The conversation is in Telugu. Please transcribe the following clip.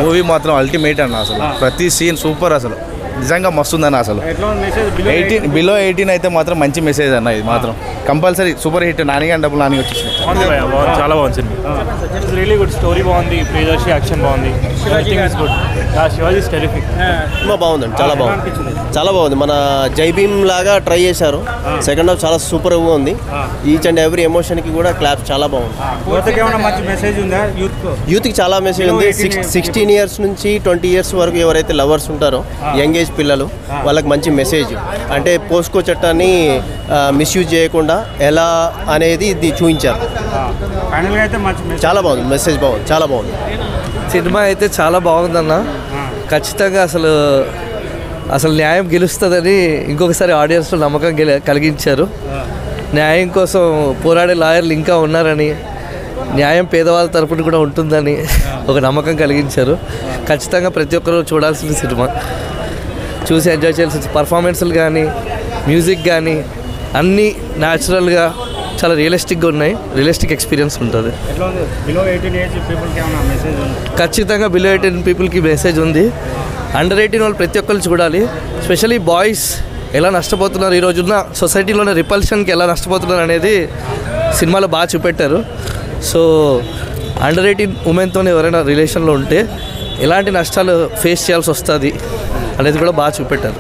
మూవీ మాత్రం అల్టిమేట్ అన్న. అసలు ప్రతి సీన్ సూపర్, అసలు నిజంగా మస్తుందన్న. అసలు 18 అయితే మాత్రం మంచి మెసేజ్ అన్న. ఇది మాత్రం కంపల్సరీ సూపర్ హిట్. నానిగాని డబ్బులు నాని వచ్చేసింది. చాలా బాగుంది సినిమా. రియలీ గుడ్ స్టోరీ బాగుంది, ప్రియదర్శి యాక్షన్ బాగుంది, everything is good. Shivaji is terrific. Cinema బాగుంది, చాలా బాగుంది, చాలా బాగుంది. మన జై భీమ్ లాగా ట్రై చేశారు. సెకండ్ హాఫ్ చాలా సూపర్గా ఉంది. ఈచ్ అండ్ ఎవ్రీ ఎమోషన్కి కూడా క్లాప్ చాలా బాగుంది. యూత్కి చాలా మెసేజ్ ఉంది. 16 years నుంచి 20 years వరకు ఎవరైతే లవర్స్ ఉంటారో, యంగ్ ఏజ్ పిల్లలు, వాళ్ళకి మంచి మెసేజ్. అంటే పోస్కో చట్టాన్ని మిస్యూజ్ చేయకుండా ఎలా అనేది ఇది చూపించారు. చాలా బాగుంది, మెసేజ్ బాగుంది, చాలా బాగుంది. సినిమా అయితే చాలా బాగుందన్న. ఖచ్చితంగా అసలు న్యాయం గెలుస్తుందని ఇంకొకసారి ఆడియన్స్లో నమ్మకం కలిగించారు. న్యాయం కోసం పోరాడే లాయర్లు ఇంకా ఉన్నారని, న్యాయం పేదవాళ్ళ తరపున కూడా ఉంటుందని ఒక నమ్మకం కలిగించారు. ఖచ్చితంగా ప్రతి ఒక్కరు చూడాల్సిన సినిమా, చూసి ఎంజాయ్ చేయాల్సిన. పర్ఫార్మెన్స్లు కానీ, మ్యూజిక్ కానీ అన్నీ న్యాచురల్గా చాలా రియలిస్టిక్గా ఉన్నాయి. రియలిస్టిక్ ఎక్స్పీరియన్స్ ఉంటుంది. ఖచ్చితంగా బిలో 18 పీపుల్కి మెసేజ్ ఉంది. అండర్ 18 వాళ్ళు ప్రతి ఒక్కరు చూడాలి. స్పెషలీ బాయ్స్ ఎలా నష్టపోతున్నారు, ఈ రోజున్న సొసైటీలోనే రిపల్షన్కి ఎలా నష్టపోతున్నారు అనేది సినిమాలో బాగా చూపెట్టారు. సో అండర్ 18 ఉమెన్తో ఎవరైనా రిలేషన్లో ఉంటే ఎలాంటి నష్టాలు ఫేస్ చేయాల్సి వస్తుంది అనేది కూడా బాగా చూపెట్టారు.